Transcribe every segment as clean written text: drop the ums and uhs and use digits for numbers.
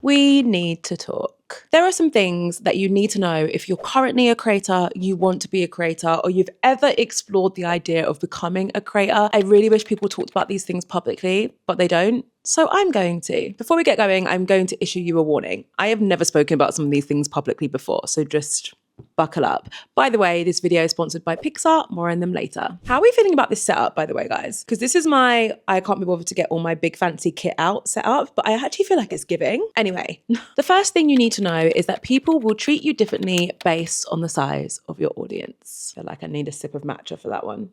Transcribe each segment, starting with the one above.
we need to talk. There are some things that you need to know if you're currently a creator, you want to be a creator, or you've ever explored the idea of becoming a creator. I really wish people talked about these things publicly, but they don't. So I'm going to. Before we get going, I'm going to issue you a warning. I have never spoken about some of these things publicly before, so just buckle up. By the way, this video is sponsored by Pixar. More on them later. How are we feeling about this setup, by the way, guys? Because this is my, I can't be bothered to get all my big fancy kit out setup, but I actually feel like it's giving. Anyway, the first thing you need to know is that people will treat you differently based on the size of your audience. I feel like I need a sip of matcha for that one.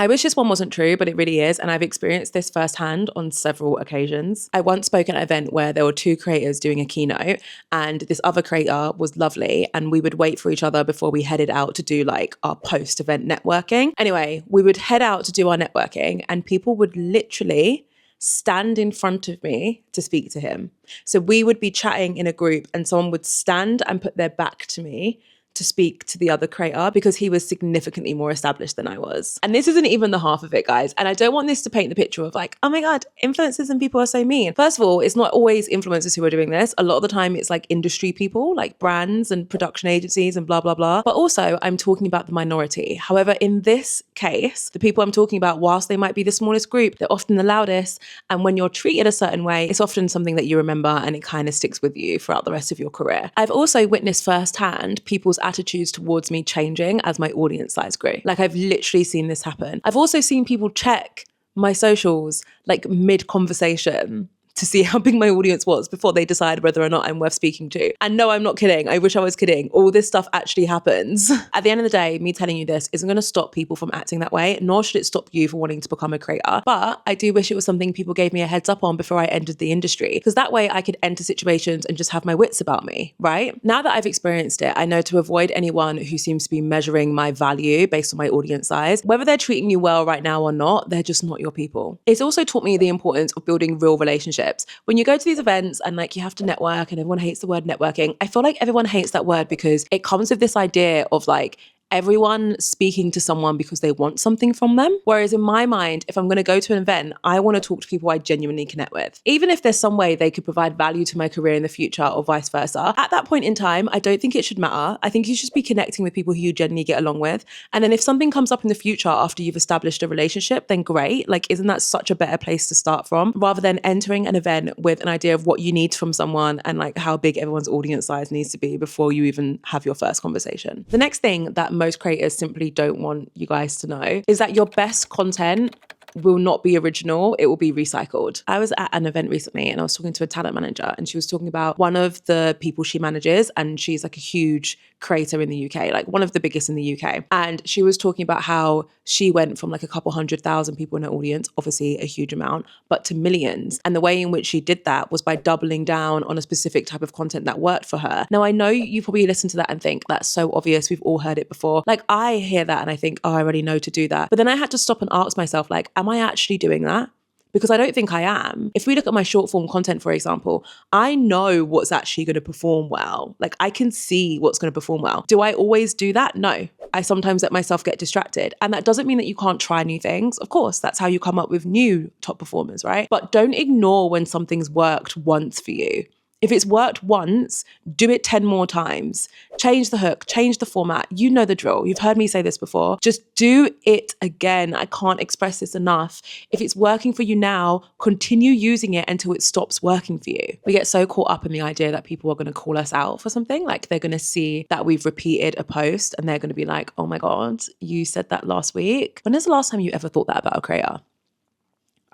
I wish this one wasn't true, but it really is. And I've experienced this firsthand on several occasions. I once spoke at an event where there were two creators doing a keynote, and this other creator was lovely. And we would wait for each other before we headed out to do like our post-event networking. Anyway, we would head out to do our networking, and people would literally stand in front of me to speak to him. So we would be chatting in a group, and someone would stand and put their back to me to speak to the other creator because he was significantly more established than I was. And this isn't even the half of it, guys. And I don't want this to paint the picture of like, oh my God, influencers and people are so mean. First of all, it's not always influencers who are doing this. A lot of the time it's like industry people, like brands and production agencies and blah, blah, blah. But also I'm talking about the minority. However, in this case, the people I'm talking about, whilst they might be the smallest group, they're often the loudest. And when you're treated a certain way, it's often something that you remember and it kind of sticks with you throughout the rest of your career. I've also witnessed firsthand people's attitudes towards me changing as my audience size grew. Like I've literally seen this happen. I've also seen people check my socials like mid-conversation to see how big my audience was before they decide whether or not I'm worth speaking to. And no, I'm not kidding. I wish I was kidding. All this stuff actually happens. At the end of the day, me telling you this isn't going to stop people from acting that way, nor should it stop you from wanting to become a creator. But I do wish it was something people gave me a heads up on before I entered the industry, because that way I could enter situations and just have my wits about me, right? Now that I've experienced it, I know to avoid anyone who seems to be measuring my value based on my audience size, whether they're treating you well right now or not, they're just not your people. It's also taught me the importance of building real relationships. When you go to these events and like you have to network and everyone hates the word networking, I feel like everyone hates that word because it comes with this idea of like everyone speaking to someone because they want something from them. Whereas in my mind, if I'm going to go to an event, I want to talk to people I genuinely connect with. Even if there's some way they could provide value to my career in the future or vice versa, at that point in time, I don't think it should matter. I think you should just be connecting with people who you genuinely get along with. And then if something comes up in the future after you've established a relationship, then great. Like, isn't that such a better place to start from rather than entering an event with an idea of what you need from someone and like how big everyone's audience size needs to be before you even have your first conversation. The next thing that most creators simply don't want you guys to know is that your best content will not be original, it will be recycled. I was at an event recently and I was talking to a talent manager and she was talking about one of the people she manages, and she's like a huge creator in the UK, like one of the biggest in the UK. And she was talking about how she went from like a couple 100,000 people in her audience, obviously a huge amount, but to millions. And the way in which she did that was by doubling down on a specific type of content that worked for her. Now, I know you probably listen to that and think that's so obvious, we've all heard it before. Like I hear that and I think, oh, I already know to do that. But then I had to stop and ask myself, like, am I actually doing that? Because I don't think I am. If we look at my short form content, for example, I know what's actually going to perform well. Like I can see what's going to perform well. Do I always do that? No. I sometimes let myself get distracted. And that doesn't mean that you can't try new things. Of course, that's how you come up with new top performers, right? But don't ignore when something's worked once for you. If it's worked once, do it 10 more times. Change the hook, change the format. You know the drill. You've heard me say this before. Just do it again. I can't express this enough. If it's working for you now, continue using it until it stops working for you. We get so caught up in the idea that people are going to call us out for something. Like they're going to see that we've repeated a post and they're going to be like, oh my God, you said that last week. When is the last time you ever thought that about a creator?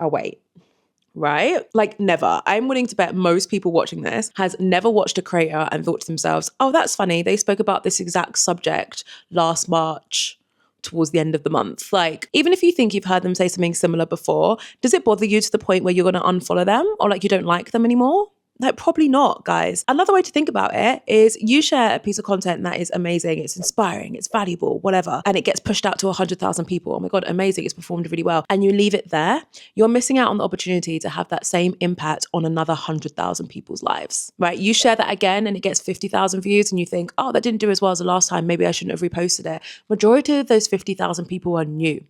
Oh, wait. Right? Like never. I'm willing to bet most people watching this has never watched a creator and thought to themselves, oh, that's funny. They spoke about this exact subject last March towards the end of the month. Like, even if you think you've heard them say something similar before, does it bother you to the point where you're going to unfollow them or like you don't like them anymore? Like, probably not, guys. Another way to think about it is you share a piece of content that is amazing, it's inspiring, it's valuable, whatever, and it gets pushed out to 100,000 people. Oh my God, amazing, it's performed really well. And you leave it there. You're missing out on the opportunity to have that same impact on another 100,000 people's lives, right? You share that again and it gets 50,000 views and you think, oh, that didn't do as well as the last time. Maybe I shouldn't have reposted it. Majority of those 50,000 people are new.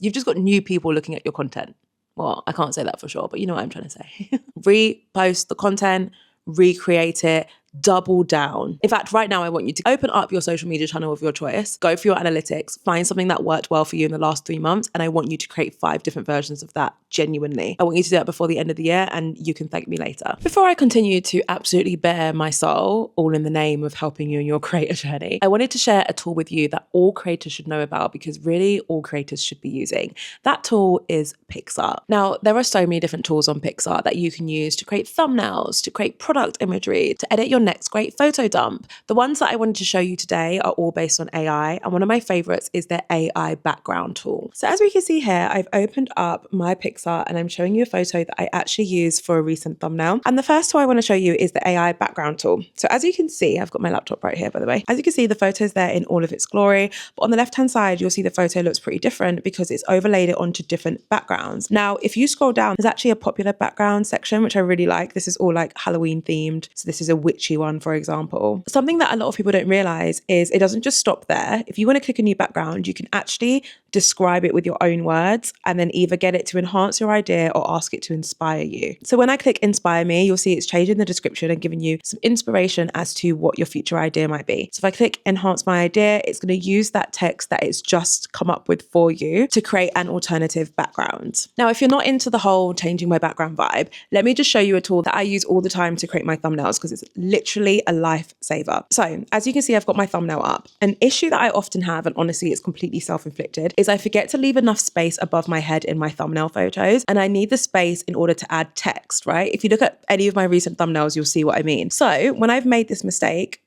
You've just got new people looking at your content. Well, I can't say that for sure, but you know what I'm trying to say. Repost the content, recreate it, double down. In fact, right now, I want you to open up your social media channel of your choice, go through your analytics, find something that worked well for you in the last 3 months, and I want you to create 5 different versions of that genuinely. I want you to do that before the end of the year, and you can thank me later. Before I continue to absolutely bare my soul, all in the name of helping you in your creator journey, I wanted to share a tool with you that all creators should know about, because really all creators should be using. That tool is Pixar. Now, there are so many different tools on Pixar that you can use to create thumbnails, to create product imagery, to edit your next great photo dump. The ones that I wanted to show you today are all based on AI, and one of my favorites is their AI background tool. So as we can see here, I've opened up my Pixar and I'm showing you a photo that I actually used for a recent thumbnail. And the first tool I want to show you is the AI background tool. So as you can see, I've got my laptop right here, by the way. As you can see, the photo's there in all of its glory, but on the left-hand side, you'll see the photo looks pretty different because it's overlaid it onto different backgrounds. Now, if you scroll down, there's actually a popular background section, which I really like. This is all like Halloween themed. So this is a witchy one, for example. Something that a lot of people don't realize is it doesn't just stop there. If you want to click a new background, you can actually describe it with your own words and then either get it to enhance your idea or ask it to inspire you. So when I click inspire me, you'll see it's changing the description and giving you some inspiration as to what your future idea might be. So if I click enhance my idea, it's going to use that text that it's just come up with for you to create an alternative background. Now, if you're not into the whole changing my background vibe, let me just show you a tool that I use all the time to create my thumbnails because it's literally a lifesaver. So as you can see, I've got my thumbnail up. An issue that I often have, and honestly, it's completely self-inflicted, is I forget to leave enough space above my head in my thumbnail photos, and I need the space in order to add text, right? If you look at any of my recent thumbnails, you'll see what I mean. So when I've made this mistake,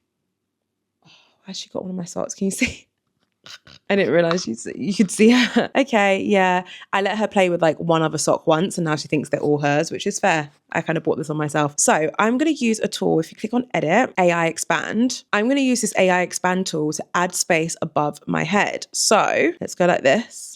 I actually got one of my socks, can you see? I didn't realize you could see her. Okay, yeah. I let her play with like one other sock once and now she thinks they're all hers, which is fair. I kind of bought this on myself. So I'm going to use a tool. If you click on edit, AI expand, I'm going to use this AI expand tool to add space above my head. So let's go like this.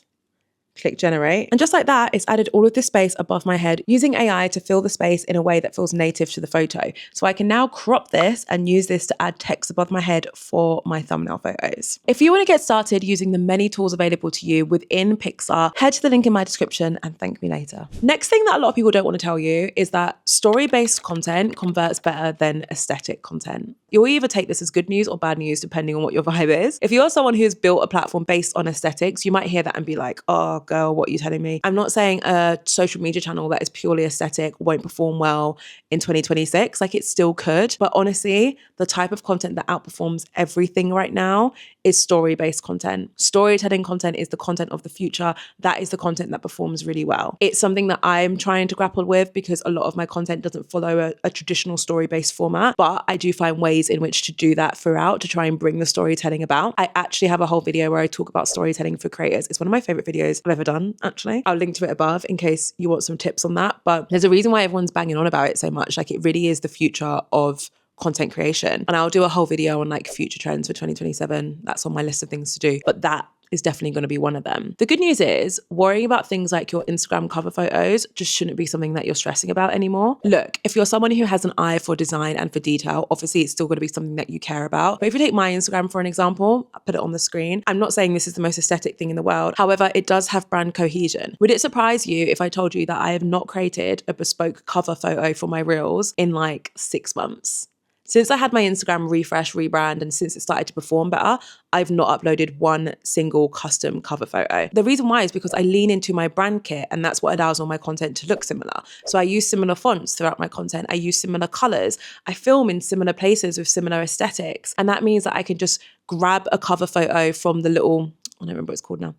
Click generate. And just like that, it's added all of this space above my head using AI to fill the space in a way that feels native to the photo. So I can now crop this and use this to add text above my head for my thumbnail photos. If you want to get started using the many tools available to you within Pixar, head to the link in my description and thank me later. Next thing that a lot of people don't want to tell you is that story-based content converts better than aesthetic content. You'll either take this as good news or bad news, depending on what your vibe is. If you're someone who's built a platform based on aesthetics, you might hear that and be like, oh girl, what are you telling me? I'm not saying a social media channel that is purely aesthetic won't perform well in 2026. Like it still could. But honestly, the type of content that outperforms everything right now is story-based content. Storytelling content is the content of the future. That is the content that performs really well. It's something that I'm trying to grapple with because a lot of my content doesn't follow a traditional story-based format, but I do find ways in which to do that throughout to try and bring the storytelling about. I actually have a whole video where I talk about storytelling for creators. It's one of my favorite videos I've ever done, actually. I'll link to it above in case you want some tips on that. But there's a reason why everyone's banging on about it so much. Like it really is the future of content creation. And I'll do a whole video on like future trends for 2027. That's on my list of things to do. But that is definitely going to be one of them. The good news is worrying about things like your Instagram cover photos just shouldn't be something that you're stressing about anymore. Look, if you're someone who has an eye for design and for detail, obviously it's still going to be something that you care about. But if you take my Instagram for an example, I'll put it on the screen. I'm not saying this is the most aesthetic thing in the world. However, it does have brand cohesion. Would it surprise you if I told you that I have not created a bespoke cover photo for my reels in like 6 months? Since I had my Instagram refresh, rebrand, and since it started to perform better, I've not uploaded one single custom cover photo. The reason why is because I lean into my brand kit and that's what allows all my content to look similar. So I use similar fonts throughout my content. I use similar colors. I film in similar places with similar aesthetics. And that means that I can just grab a cover photo from the little, I don't remember what it's called now,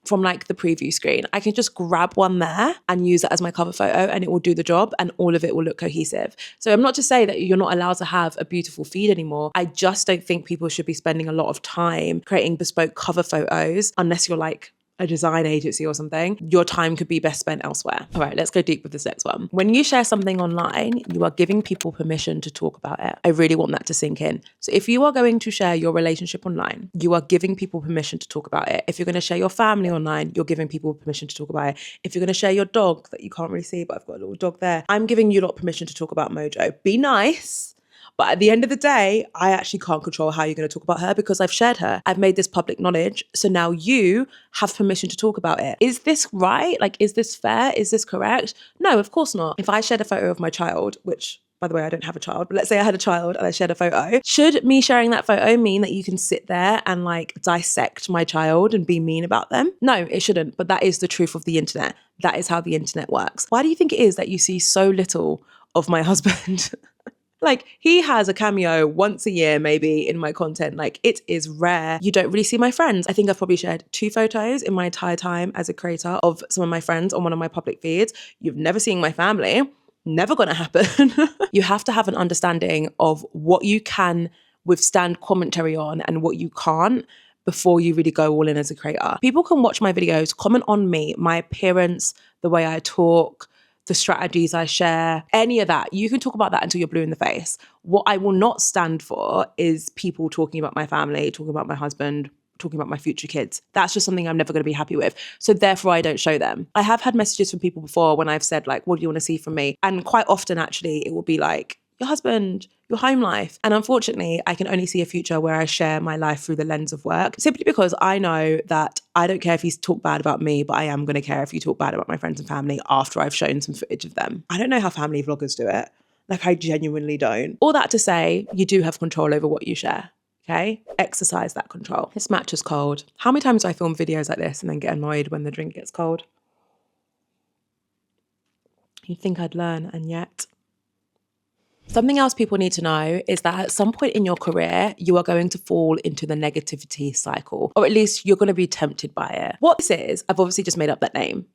from like the preview screen. I can just grab one there and use it as my cover photo and it will do the job and all of it will look cohesive. So I'm not to say that you're not allowed to have a beautiful feed anymore. I just don't think people should be spending a lot of time creating bespoke cover photos unless you're like a design agency or something. Your time could be best spent elsewhere. All right, let's go deep with this next one. When you share something online, you are giving people permission to talk about it. I really want that to sink in. So if you are going to share your relationship online, you are giving people permission to talk about it. If you're going to share your family online, you're giving people permission to talk about it. If you're going to share your dog that you can't really see, but I've got a little dog there, I'm giving you lot permission to talk about Mojo. Be nice, But at the end of the day, I actually can't control how you're going to talk about her because I've shared her. I've made this public knowledge. So now you have permission to talk about it. Is this right? Like, is this fair? Is this correct? No, of course not. If I shared a photo of my child, which, by the way, I don't have a child, but let's say I had a child and I shared a photo. Should me sharing that photo mean that you can sit there and like dissect my child and be mean about them? No, it shouldn't. But that is the truth of the internet. That is how the internet works. Why do you think it is that you see so little of my husband? Like, he has a cameo once a year, maybe, in my content. Like, it is rare. You don't really see my friends. I think I've probably shared 2 photos in my entire time as a creator of some of my friends on one of my public feeds. You've never seen my family. Never gonna happen. You have to have an understanding of what you can withstand commentary on and what you can't before you really go all in as a creator. People can watch my videos, comment on me, my appearance, the way I talk, the strategies I share, any of that. You can talk about that until you're blue in the face. What I will not stand for is people talking about my family, talking about my husband, talking about my future kids. That's just something I'm never going to be happy with. So therefore I don't show them. I have had messages from people before when I've said like, what do you want to see from me? And quite often actually it will be like, your husband, your home life. And unfortunately, I can only see a future where I share my life through the lens of work, simply because I know that I don't care if you talk bad about me, but I am going to care if you talk bad about my friends and family after I've shown some footage of them. I don't know how family vloggers do it. Like, I genuinely don't. All that to say, you do have control over what you share. Okay? Exercise that control. This match is cold. How many times do I film videos like this and then get annoyed when the drink gets cold? You'd think I'd learn, and yet... Something else people need to know is that at some point in your career, you are going to fall into the negativity cycle, or at least you're going to be tempted by it. What this is, I've obviously just made up that name.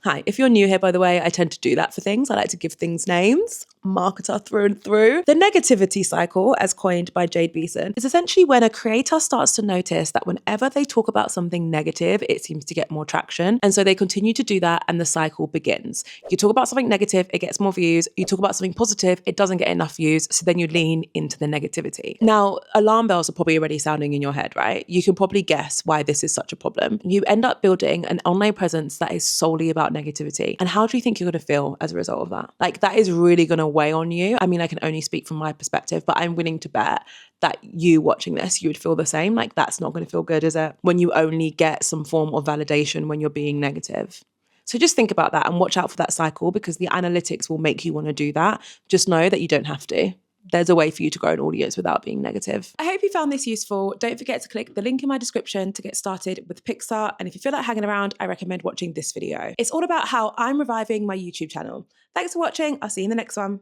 Hi, if you're new here, by the way, I tend to do that for things. I like to give things names. Marketer through and through. The negativity cycle, as coined by Jade Beeson, is essentially when a creator starts to notice that whenever they talk about something negative, it seems to get more traction. And so they continue to do that and the cycle begins. You talk about something negative, it gets more views. You talk about something positive, it doesn't get enough views. So then you lean into the negativity. Now, alarm bells are probably already sounding in your head, right? You can probably guess why this is such a problem. You end up building an online presence that is solely about negativity. And how do you think you're going to feel as a result of that? Like, that is really going to weigh on you. I mean, I can only speak from my perspective, but I'm willing to bet that you watching this, you would feel the same. Like, that's not going to feel good, is it? When you only get some form of validation when you're being negative. So just think about that and watch out for that cycle, because the analytics will make you want to do that. Just know that you don't have to. There's a way for you to grow an audience without being negative. I hope you found this useful. Don't forget to click the link in my description to get started with Pixar. And if you feel like hanging around, I recommend watching this video. It's all about how I'm reviving my YouTube channel. Thanks for watching. I'll see you in the next one.